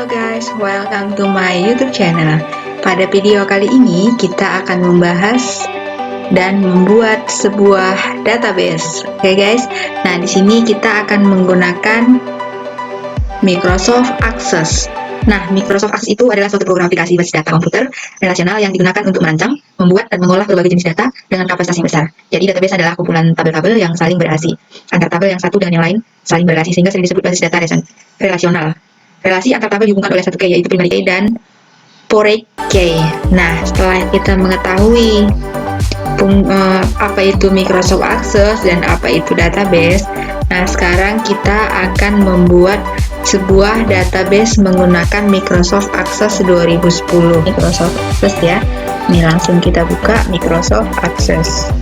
Halo guys, welcome to my YouTube channel. Pada video kali ini kita akan membahas dan membuat sebuah database. Oke guys. Nah, di sini kita akan menggunakan Microsoft Access. Nah, Microsoft Access itu adalah suatu program aplikasi basis data komputer relasional yang digunakan untuk merancang, membuat, dan mengolah berbagai jenis data dengan kapasitas yang besar. Jadi database adalah kumpulan tabel-tabel yang saling berrelasi. Antar tabel yang satu dengan yang lain saling berrelasi sehingga sering disebut basis data relasional. Relasi antar tabel dihubungkan oleh satu key, yaitu primary key dan foreign key. Nah, setelah kita mengetahui apa itu Microsoft Access dan apa itu database, nah sekarang kita akan membuat sebuah database menggunakan Microsoft Access 2010. Microsoft Access ya. Ini langsung kita buka Microsoft Access.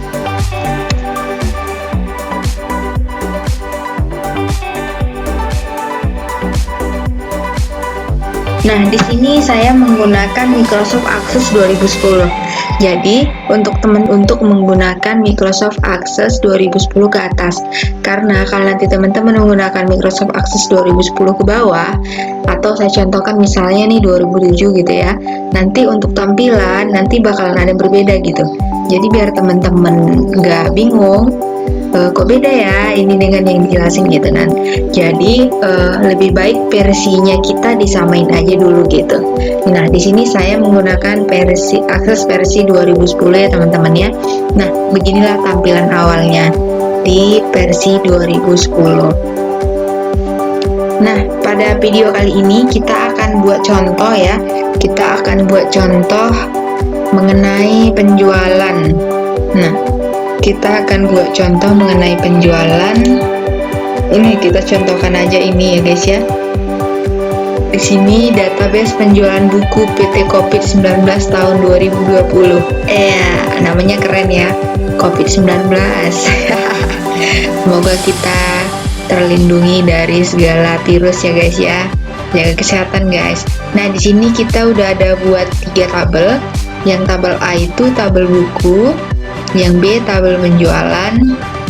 Nah, di sini saya menggunakan Microsoft Access 2010. Jadi, untuk menggunakan Microsoft Access 2010 ke atas. Karena kalau nanti teman-teman menggunakan Microsoft Access 2010 ke bawah, atau saya contohkan misalnya nih 2007 gitu ya. Nanti untuk tampilan nanti bakalan ada berbeda gitu. Jadi biar teman-teman nggak bingung, kok beda ya ini dengan yang dijelasin gitu kan. Jadi lebih baik versinya kita disamain aja dulu gitu. Nah, di sini saya menggunakan Access versi 2010 ya teman-teman ya. Nah, beginilah tampilan awalnya di versi 2010. Nah, pada video kali ini kita akan buat contoh ya. Kita akan buat contoh mengenai penjualan. Nah, kita akan buat contoh mengenai penjualan. Ini kita contohkan aja ini ya guys ya. Di sini database penjualan buku PT COVID-19 tahun 2020. Namanya keren ya, COVID-19. Semoga kita terlindungi dari segala virus ya guys ya. Jaga kesehatan guys. Nah, di sini kita udah ada buat 3 tabel. Yang tabel A itu tabel buku, yang B tabel penjualan,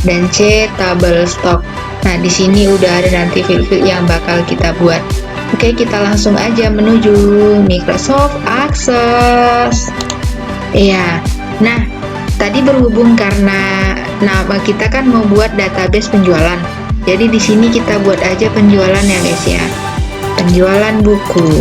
dan C tabel stok. Nah, di sini udah ada nanti field-field yang bakal kita buat. Oke, kita langsung aja menuju Microsoft Access. Iya. Nah, tadi berhubung karena nama kita kan mau buat database penjualan. Jadi di sini kita buat aja penjualan ya guys ya. Penjualan buku.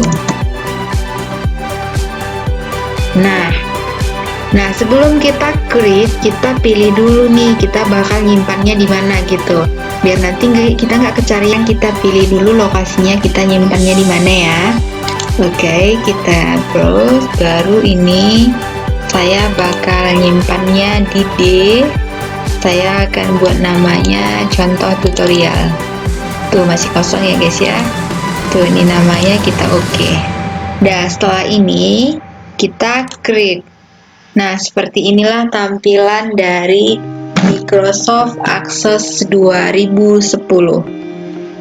Nah, sebelum kita create, kita pilih dulu nih kita bakal nyimpannya di mana gitu. Biar nanti kita nggak kecarian, kita pilih dulu lokasinya kita nyimpannya di mana ya. Oke, kita terus baru ini saya bakal nyimpannya di D. Saya akan buat namanya contoh tutorial. Tuh masih kosong ya guys ya. Tuh ini namanya kita oke. Nah, setelah ini kita create. Nah, seperti inilah tampilan dari Microsoft Access 2010.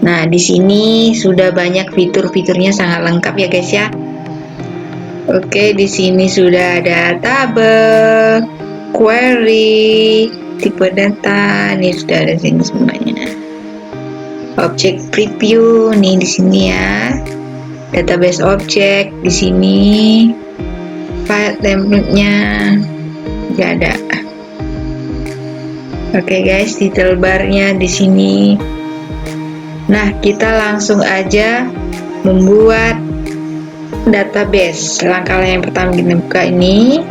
Nah, di sini sudah banyak fitur-fiturnya sangat lengkap ya guys ya. Oke, di sini sudah ada tabel, query, tipe data, ini sudah ada sini semuanya. Object preview nih di sini ya. Database object di sini. File template-nya nggak ada. Oke guys, detail bar-nya di sini. Nah, kita langsung aja membuat database. Langkah yang pertama kita buka ini.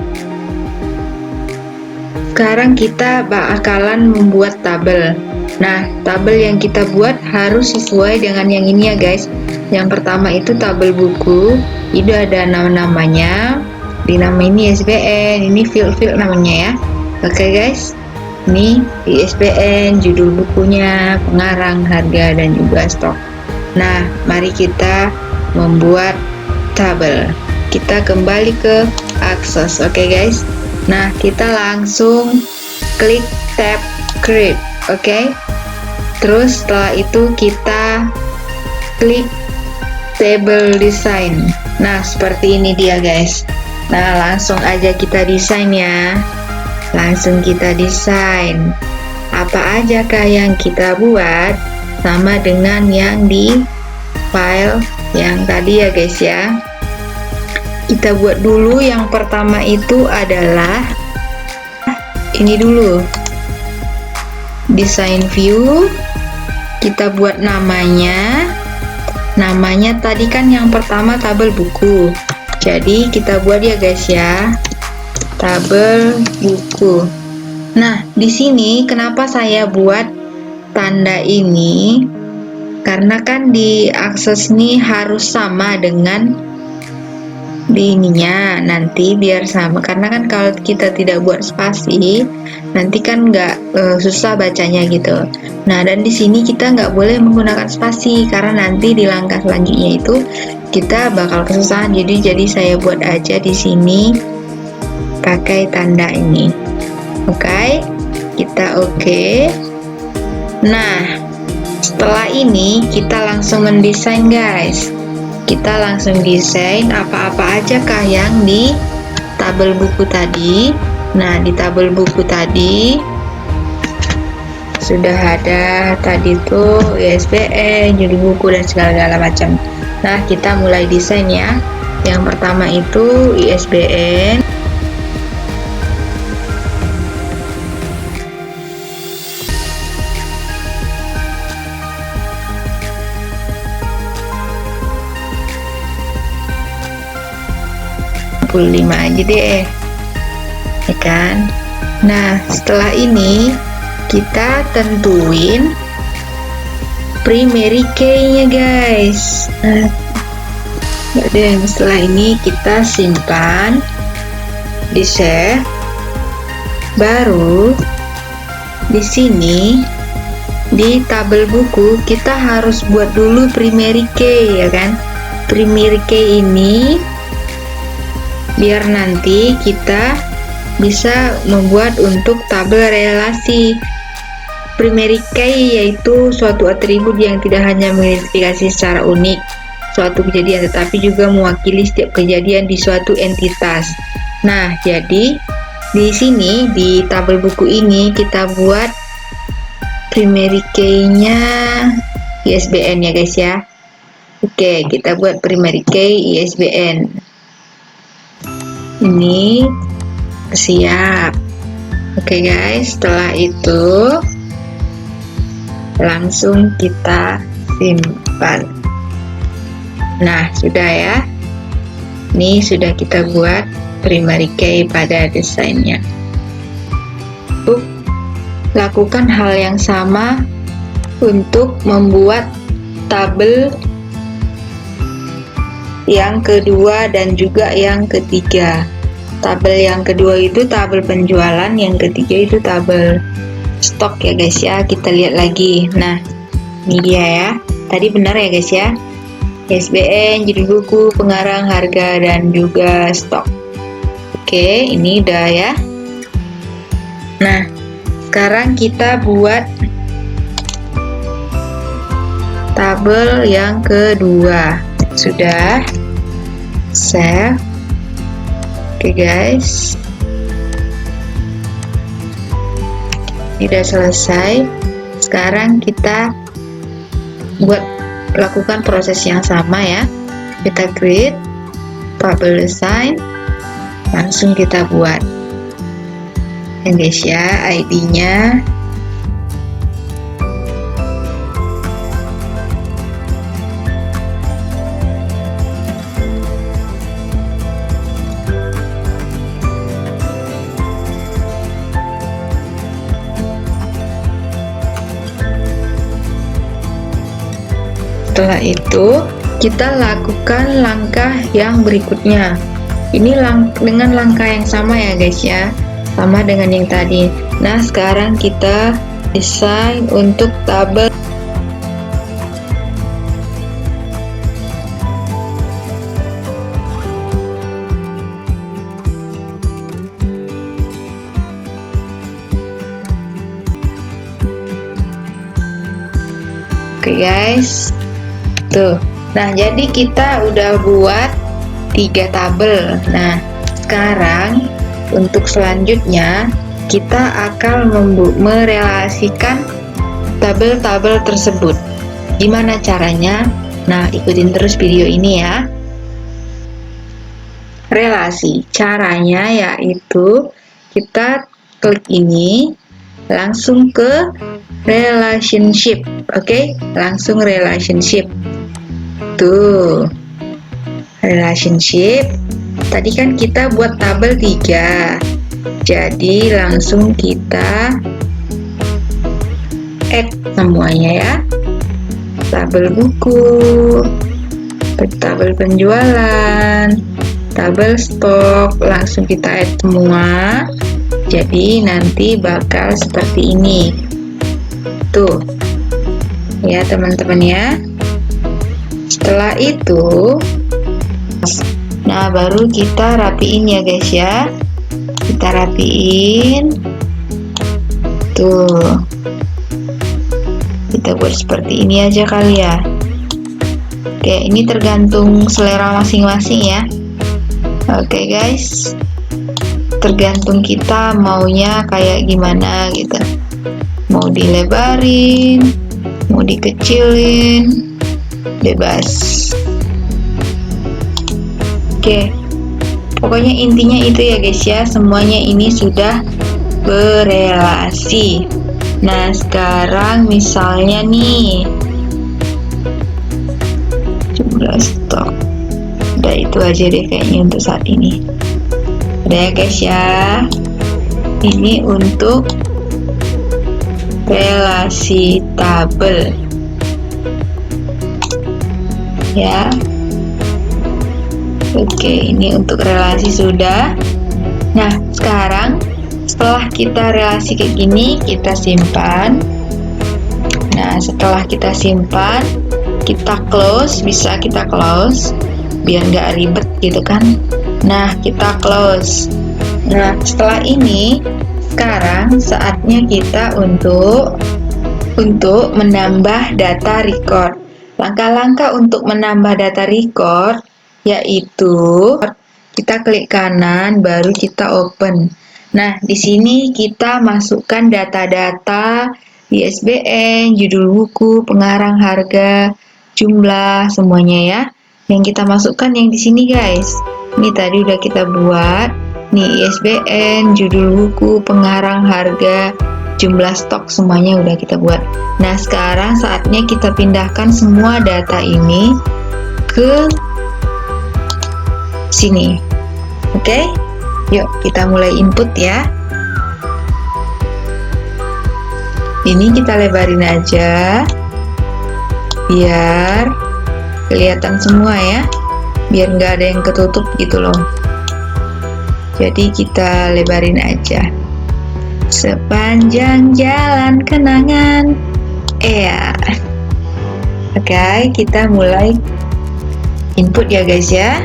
Sekarang kita bakalan membuat tabel. Nah, tabel yang kita buat harus sesuai dengan yang ini ya guys. Yang pertama itu tabel buku. Itu ada nama-namanya. Di nama ini ISBN, ini field namanya ya. Oke guys, ini ISBN, judul bukunya, pengarang, harga, dan juga stok. Nah, mari kita membuat tabel. Kita kembali ke Access. Oke guys. Nah, kita langsung klik tab create. Oke. Terus setelah itu kita klik table design. Nah, seperti ini dia guys. Nah, langsung aja kita desain ya. Langsung kita desain. Apa aja kah yang kita buat sama dengan yang di file yang tadi ya guys ya. Kita buat dulu yang pertama itu adalah ini dulu, design view. Kita buat namanya tadi kan yang pertama tabel buku, jadi kita buat ya guys ya, tabel buku. Nah, di sini kenapa saya buat tanda ini, karena kan di akses ini harus sama dengan di ininya, nanti biar sama, karena kan kalau kita tidak buat spasi nanti kan nggak susah bacanya gitu. Nah, dan di sini kita nggak boleh menggunakan spasi karena nanti di langkah selanjutnya itu kita bakal kesusahan. Jadi saya buat aja di sini pakai tanda ini. Oke, kita oke. Nah, setelah ini kita langsung mendesain guys. Kita langsung desain apa-apa aja kah yang di tabel buku tadi. Nah, di tabel buku tadi sudah ada tadi tuh ISBN, judul buku dan segala macam. Nah, kita mulai desain ya. Yang pertama itu ISBN. Aja deh, ya kan. Nah, setelah ini kita tentuin primary key nya guys. Nah, setelah ini kita simpan di save. Baru di sini di tabel buku kita harus buat dulu primary key ya kan. Primary key ini biar nanti kita bisa membuat untuk tabel relasi. Primary key yaitu suatu atribut yang tidak hanya mengidentifikasi secara unik suatu kejadian, tetapi juga mewakili setiap kejadian di suatu entitas. Nah, jadi di sini di tabel buku ini kita buat primary key-nya ISBN ya guys ya. Oke, kita buat primary key ISBN. Ini siap. Oke guys, setelah itu langsung kita simpan. Nah, sudah ya. Ini sudah kita buat primary key pada desainnya. Lakukan hal yang sama untuk membuat tabel yang kedua dan juga yang ketiga. Tabel yang kedua itu tabel penjualan, yang ketiga itu tabel stok ya guys ya. Kita lihat lagi. Nah, ini dia ya. Tadi benar ya guys ya. ISBN, judul buku, pengarang, harga, dan juga stok. Oke, ini udah ya. Nah, sekarang kita buat tabel yang kedua. Sudah save. Oke guys, ini udah selesai. Sekarang kita lakukan proses yang sama ya. Kita create tabel design, langsung kita buat ya guys ya, ID-nya. Setelah itu kita lakukan langkah yang berikutnya. Ini dengan langkah yang sama ya guys ya, sama dengan yang tadi. Nah, sekarang kita desain untuk tabel oke guys. Tuh. Nah, jadi kita udah buat 3 tabel. Nah, sekarang untuk selanjutnya kita akan merelasikan tabel-tabel tersebut. Gimana caranya? Nah, ikutin terus video ini ya. Relasi, caranya yaitu kita klik ini, langsung ke relationship, oke? Langsung relationship. Tuh, relationship. Tadi kan kita buat tabel 3, jadi langsung kita add semuanya ya. Tabel buku, tabel penjualan, tabel stok, langsung kita add semua. Jadi nanti bakal seperti ini. Tuh. Ya, teman-teman ya. Setelah itu, nah baru kita rapiin ya guys ya. Kita rapiin. Tuh. Kita buat seperti ini aja kali ya. Oke, ini tergantung selera masing-masing ya. Oke guys, tergantung kita maunya kayak gimana gitu. Mau dilebarin, mau dikecilin, bebas. Oke, pokoknya intinya itu ya guys ya. Semuanya ini sudah berelasi. Nah, sekarang misalnya nih, jumlah stok. Udah itu aja deh kayaknya untuk saat ini. Udah ya guys ya. Ini untuk relasi tabel. Ya. Oke, ini untuk relasi sudah. Nah, sekarang setelah kita relasi kayak gini, kita simpan. Nah, setelah kita simpan, kita close, bisa kita close biar nggak ribet gitu kan. Nah, kita close. Nah, setelah ini, sekarang saatnya kita untuk menambah data record. Langkah-langkah untuk menambah data record yaitu kita klik kanan, baru kita open. Nah, di sini kita masukkan data-data ISBN, judul buku, pengarang, harga, jumlah, semuanya ya. Yang kita masukkan yang di sini guys. Ini tadi udah kita buat. Nih ISBN, judul buku, pengarang, harga, jumlah stok, semuanya udah kita buat. Nah, sekarang saatnya kita pindahkan semua data ini ke sini. Oke? Yuk, kita mulai input ya. Ini kita lebarin aja biar kelihatan semua ya, biar nggak ada yang ketutup gitu loh. Jadi kita lebarin aja. Sepanjang jalan kenangan. Ya. Oke, kita mulai input ya guys ya.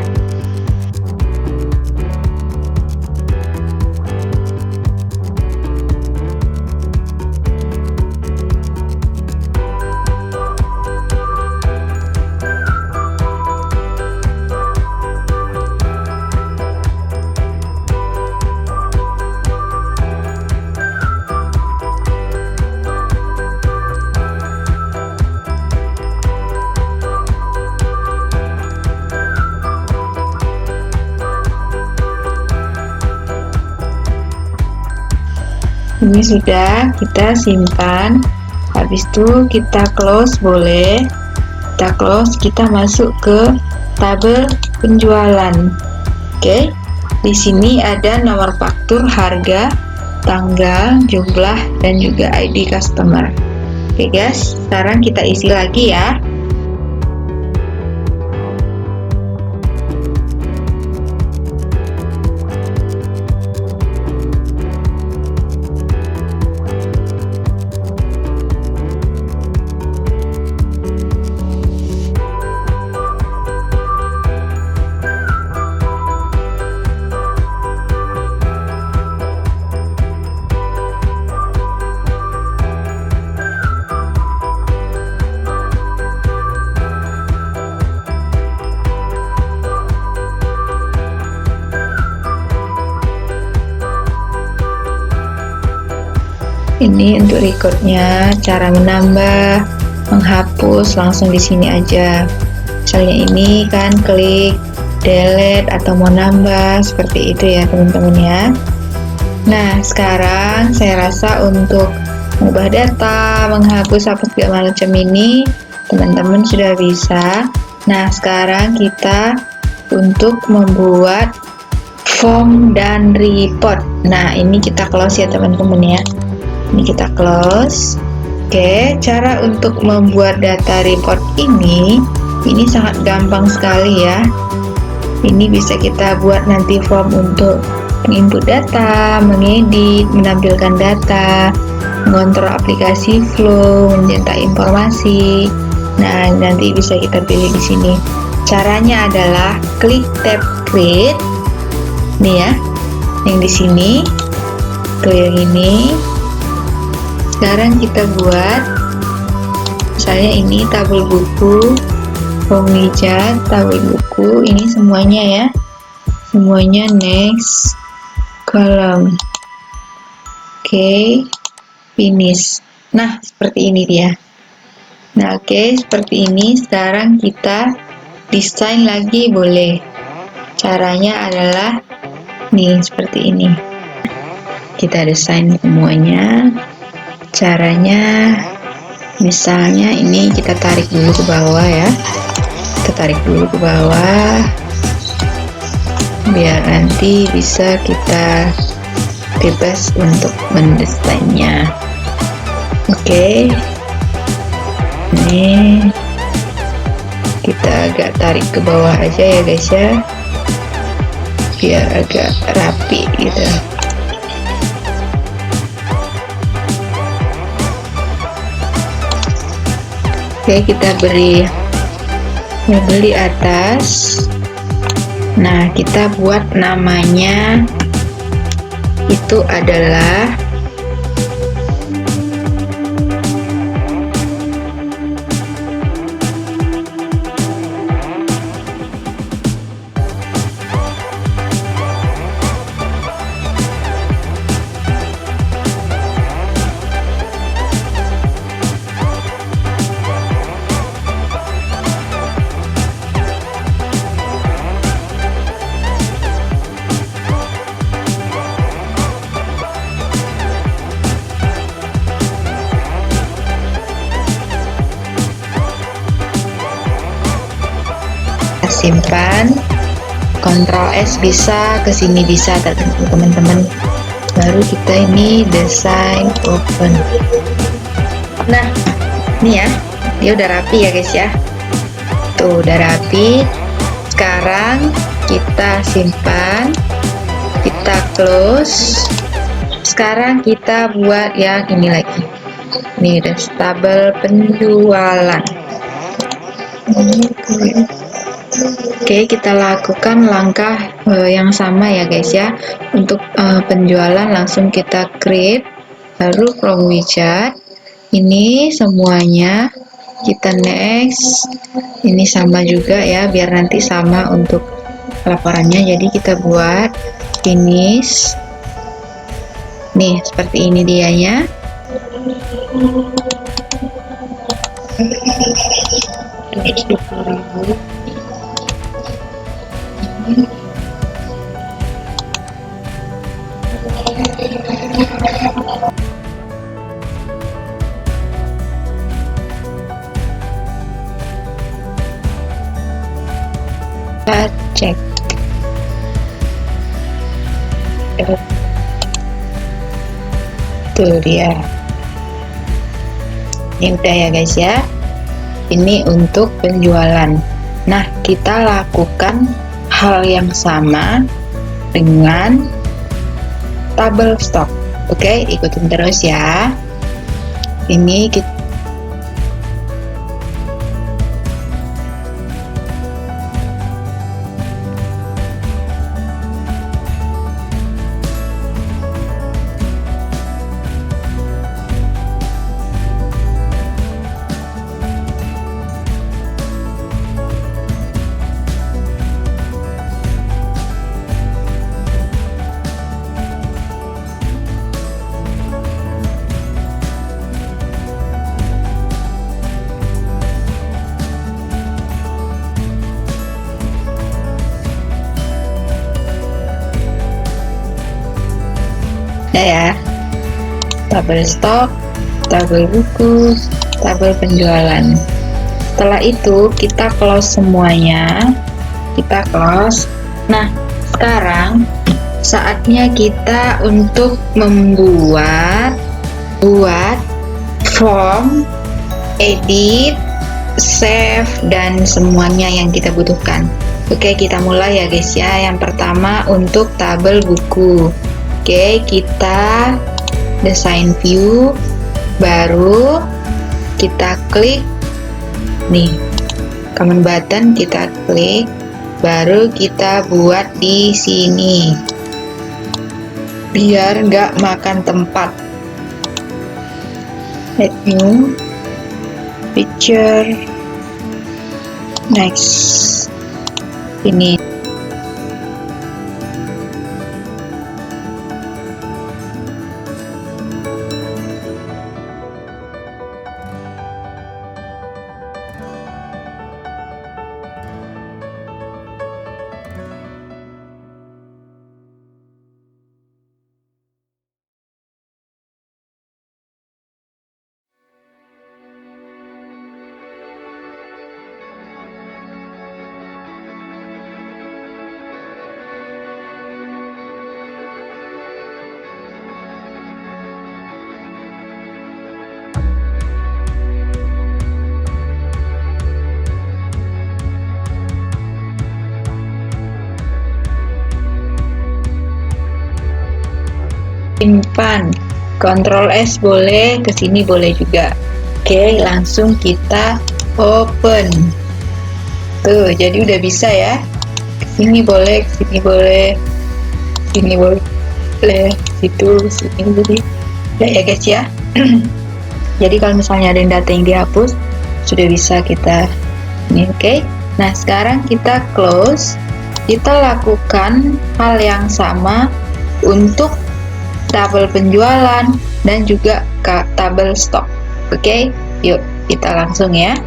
Ini sudah kita simpan. Habis itu kita close, boleh kita close, kita masuk ke tabel penjualan. Oke, di sini ada nomor faktur, harga, tanggal, jumlah, dan juga ID customer. Oke guys, sekarang kita isi lagi ya. Ini untuk recordnya, cara menambah, menghapus langsung di sini aja. Misalnya ini kan klik delete atau mau nambah seperti itu ya teman-teman ya. Nah sekarang saya rasa untuk mengubah data, menghapus apa segala macam ini teman-teman sudah bisa. Nah sekarang kita untuk membuat form dan report. Nah ini kita close ya teman-teman ya. Ini kita close. Oke, cara untuk membuat data report ini sangat gampang sekali ya. Ini bisa kita buat nanti form untuk menginput data, mengedit, menampilkan data, mengontrol aplikasi flow, mencetak informasi. Nah, nanti bisa kita pilih di sini. Caranya adalah klik tab create. Nih ya, yang di sini, klik yang ini. Sekarang kita buat, misalnya ini tabel buku, form widget, tabel buku, ini semuanya ya, semuanya next column. Oke, finish. Nah, seperti ini dia. Nah, oke, seperti ini. Sekarang kita desain lagi boleh. Caranya adalah nih seperti ini. Kita desain semuanya. Caranya misalnya ini kita tarik dulu ke bawah ya. Kita tarik dulu ke bawah biar nanti bisa kita bebas untuk mendesainnya. Oke. Ini kita agak tarik ke bawah aja ya guys ya, biar agak rapi gitu. Oke, kita beri label di atas. Nah, kita buat namanya itu adalah simpan, Ctrl S bisa, ke sini bisa teman-teman. Baru kita ini desain open. Nah, ini ya, dia udah rapi ya guys ya. Tuh udah rapi. Sekarang kita simpan, kita close. Sekarang kita buat yang ini lagi. Ini udah tabel penjualan. Oke, kita lakukan langkah yang sama ya guys ya. Untuk penjualan langsung kita create, baru from widget. Ini semuanya kita next. Ini sama juga ya, biar nanti sama untuk laporannya. Jadi kita buat finish. Nih, seperti ini dianya. Kita cek. Tuh dia. Ini udah ya guys ya. Ini untuk penjualan. Nah, kita lakukan hal yang sama dengan tabel stok. Oke, ikutin terus ya. Ini kita ya, tabel stok, tabel buku, tabel penjualan. Setelah itu kita close semuanya, kita close. Nah, sekarang saatnya kita untuk membuat form, edit, save, dan semuanya yang kita butuhkan. Oke, kita mulai ya guys ya. Yang pertama untuk tabel buku. Oke, kita desain view, baru kita klik nih command button, kita klik, baru kita buat di sini biar nggak makan tempat. Add new picture, next, ini simpan. Ctrl S boleh, kesini boleh juga. Oke, langsung kita open. Tuh, jadi udah bisa ya. Kesini boleh, kesini boleh, sini boleh, situ, sini boleh. Ya guys ya. Jadi kalau misalnya ada data yang dihapus, sudah bisa kita ini. Oke. Nah, sekarang kita close. Kita lakukan hal yang sama untuk tabel penjualan dan juga tabel stok. Oke, yuk kita langsung ya.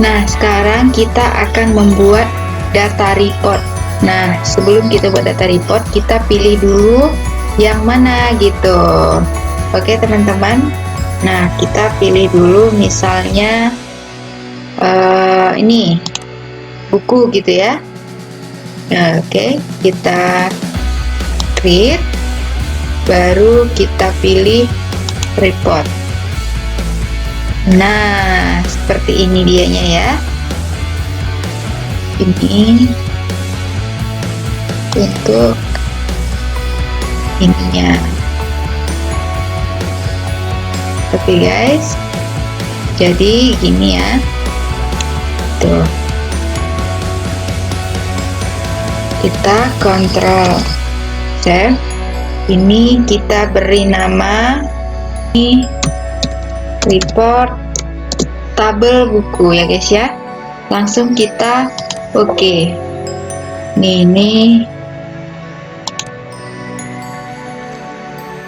Nah, sekarang kita akan membuat data report. Nah, sebelum kita buat data report, kita pilih dulu yang mana gitu. Oke, teman-teman. Nah, kita pilih dulu misalnya ini buku gitu ya. Nah, oke, kita create, baru kita pilih report. Nah, seperti ini dianya ya. Ini untuk ininya. Oke guys, jadi gini ya. Tuh. Kita Ctrl save. Ini kita beri nama ini report tabel buku ya guys ya. Langsung kita oke. Ini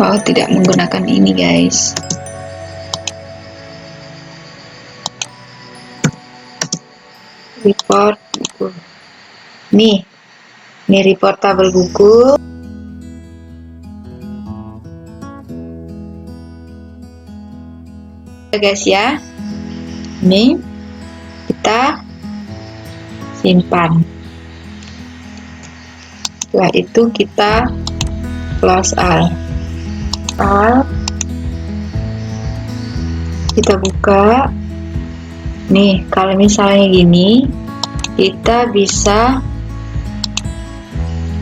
oh, tidak menggunakan ini guys. Report buku. Nih report tabel buku. Guys ya, ini kita simpan. Setelah itu kita close all. Kita buka. Nih, kalau misalnya gini, kita bisa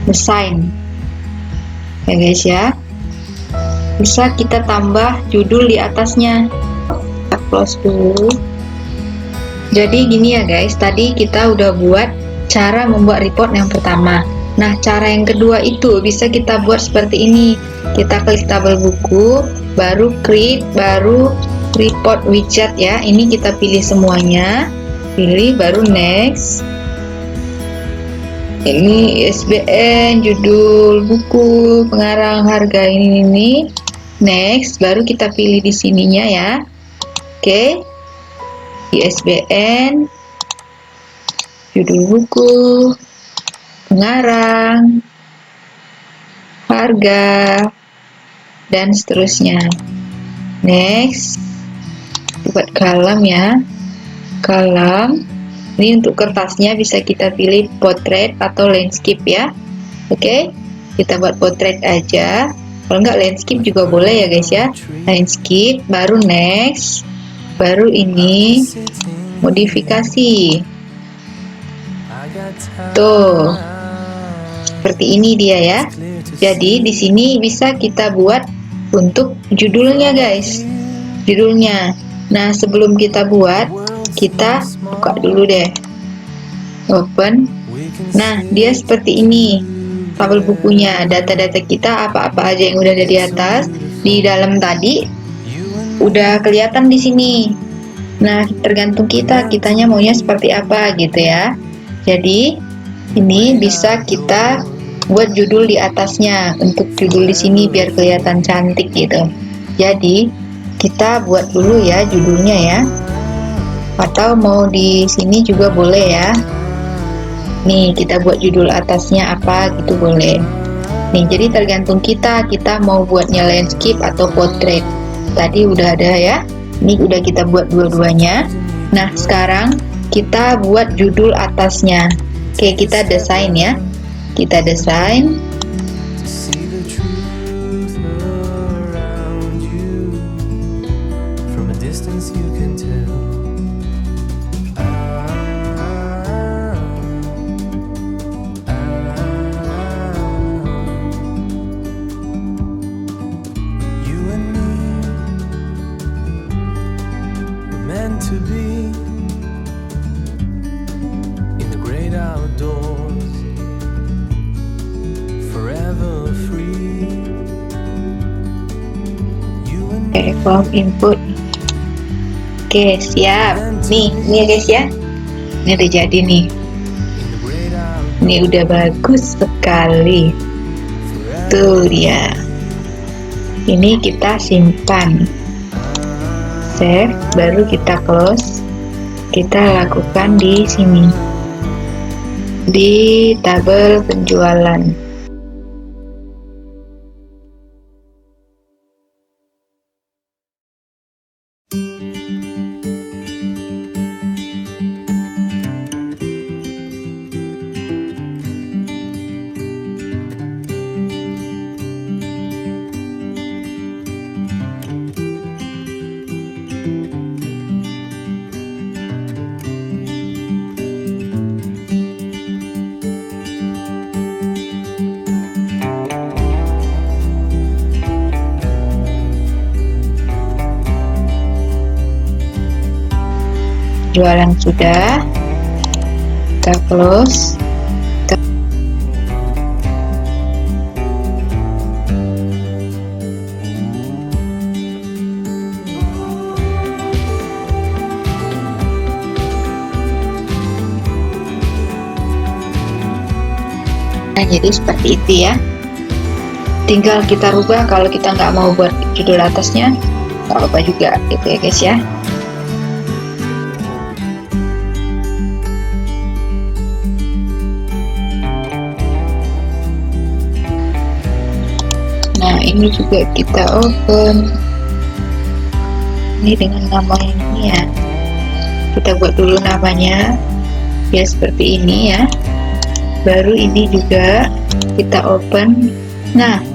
desain ya guys ya. bisa kita tambah judul di atasnya. Kita close dulu. Jadi gini ya guys, tadi kita udah buat cara membuat report yang pertama. Nah, cara yang kedua itu bisa kita buat seperti ini. Kita klik tabel buku, baru create, baru report widget ya. Ini kita pilih semuanya. Pilih, baru next. Ini ISBN, judul buku, pengarang, harga, ini. Next, baru kita pilih di sininya ya. Oke. ISBN, judul buku, pengarang, harga, dan seterusnya. Next, buat kolom ya. Kolom ini untuk kertasnya bisa kita pilih portrait atau landscape ya. Oke, kita buat portrait aja. Kalau enggak landscape juga boleh ya guys ya. Landscape, baru next, baru ini modifikasi. Tuh, seperti ini dia ya. Jadi di sini bisa kita buat untuk judulnya guys. Judulnya. Nah, sebelum kita buat, kita buka dulu deh. Open. Nah, dia seperti ini. Tabel bukunya, data-data kita apa-apa aja yang udah ada di atas, di dalam tadi udah kelihatan di sini. Nah, tergantung kitanya maunya seperti apa gitu ya. Jadi, ini bisa kita buat judul di atasnya. Untuk judul di sini biar kelihatan cantik gitu. Jadi, kita buat dulu ya judulnya ya. Atau mau di sini juga boleh ya. Nih, kita buat judul atasnya apa gitu boleh. Nih, jadi tergantung kita mau buatnya landscape atau portrait. Tadi udah ada ya. Ini udah kita buat dua-duanya. Nah, sekarang kita buat judul atasnya. Oke, kita desain ya. Kita desain. To be in the great outdoors, forever free. You and me. Form input. Oke, siap. Nih ya guys ya. Ini udah jadi nih. Ini udah bagus sekali. Tuh dia. Ini kita simpan. Save, baru kita close. Kita lakukan di sini di tabel penjualan. Jualan sudah, kita close. Nah, jadi seperti itu ya. Tinggal kita rubah, kalau kita nggak mau buat judul atasnya nggak apa-apa juga gitu ya guys ya. Nah, ini juga kita open. Ini dengan nama ini ya. Kita buat dulu namanya. Ya seperti ini ya. Baru ini juga kita open. Nah,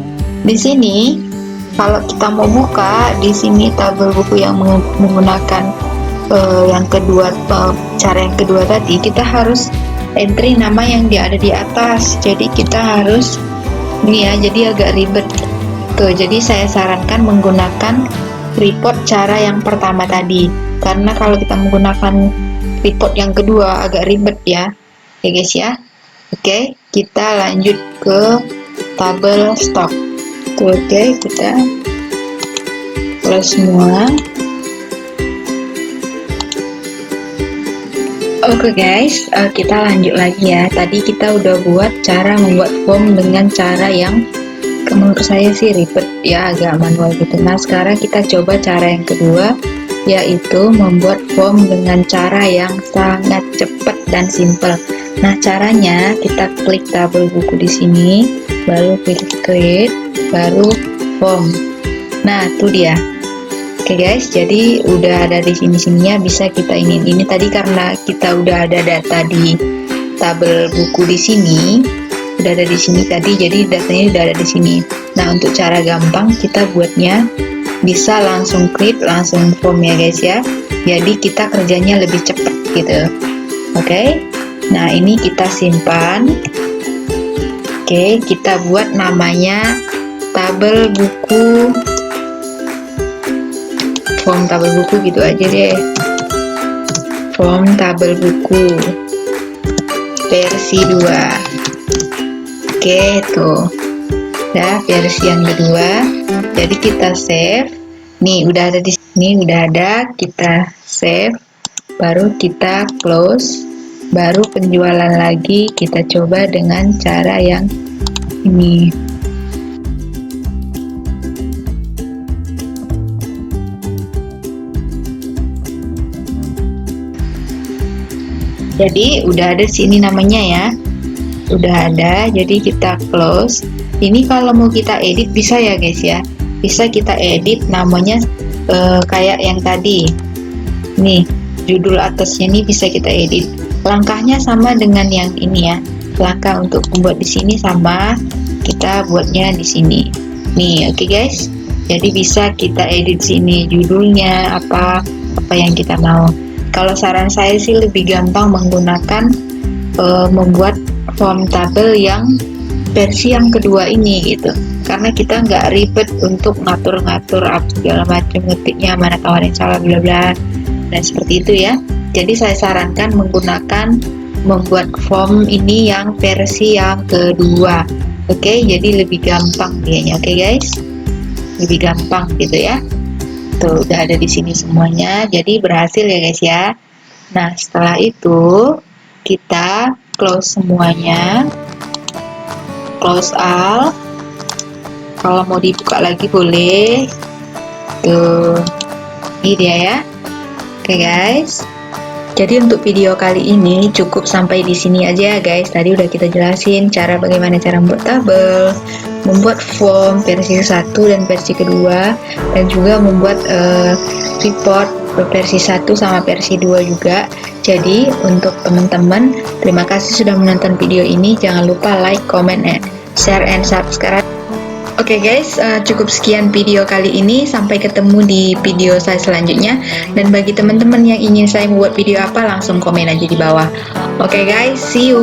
di sini kalau kita mau buka di sini tabel buku yang menggunakan yang kedua, cara yang kedua tadi, kita harus entry nama yang dia ada di atas. Jadi kita harus ini ya, jadi agak ribet. Tuh, jadi saya sarankan menggunakan report cara yang pertama tadi. Karena kalau kita menggunakan report yang kedua agak ribet ya. Ya guys ya. Oke, kita lanjut ke tabel stok. Tuh, oke, kita close semua. Oke guys, kita lanjut lagi ya. Tadi kita udah buat cara membuat form dengan cara yang menurut saya sih ribet ya, agak manual gitu. Nah, sekarang kita coba cara yang kedua, yaitu membuat form dengan cara yang sangat cepat dan simple. Nah, caranya kita klik tabel buku di sini, baru pilih create, baru form. Nah, itu dia. Oke guys, jadi udah ada di sini-sininya, bisa kita ini tadi karena kita udah ada data di tabel buku di sini, udah ada di sini tadi, jadi datanya udah ada di sini. Nah, untuk cara gampang kita buatnya bisa langsung klik, langsung form ya guys ya. Jadi kita kerjanya lebih cepat gitu. Oke. Nah, ini kita simpan. Oke, kita buat namanya tabel buku, form tabel buku gitu aja deh. Form tabel buku versi 2. Oke, tuh. Ya, versi yang kedua. Jadi kita save. Nih, udah ada di sini, udah ada. Kita save. Baru kita close. Baru penjualan lagi, kita coba dengan cara yang ini. Jadi udah ada sini namanya ya, udah ada, jadi kita close. Ini kalau mau kita edit bisa ya guys ya, bisa kita edit namanya kayak yang tadi nih, judul atasnya nih bisa kita edit. Langkahnya sama dengan yang ini ya, langkah untuk membuat di sini sama, kita buatnya di sini nih. Oke guys, jadi bisa kita edit sini judulnya apa yang kita mau. Kalau saran saya sih lebih gampang menggunakan membuat form tabel yang versi yang kedua ini gitu, karena kita nggak ribet untuk ngatur-ngatur segala macam, ngetiknya mana kawan yang salah bla bla dan seperti itu ya. Jadi saya sarankan menggunakan membuat form ini yang versi yang kedua. Oke, jadi lebih gampang dianya. Oke guys, lebih gampang gitu ya. Tuh, udah ada di sini semuanya, jadi berhasil ya guys ya. Nah, setelah itu kita close semuanya, close all. Kalau mau dibuka lagi boleh. Tuh, ini dia ya. Oke guys, jadi untuk video kali ini cukup sampai di sini aja ya guys. Tadi udah kita jelasin cara bagaimana cara membuat tabel, membuat form versi 1 dan versi kedua, dan juga membuat report versi 1 sama versi 2 juga. Jadi untuk teman-teman, terima kasih sudah menonton video ini. Jangan lupa like, comment, share, and subscribe. Oke guys, cukup sekian video kali ini. Sampai ketemu di video saya selanjutnya. Dan bagi teman-teman yang ingin saya membuat video apa, langsung komen aja di bawah. Oke guys, see you.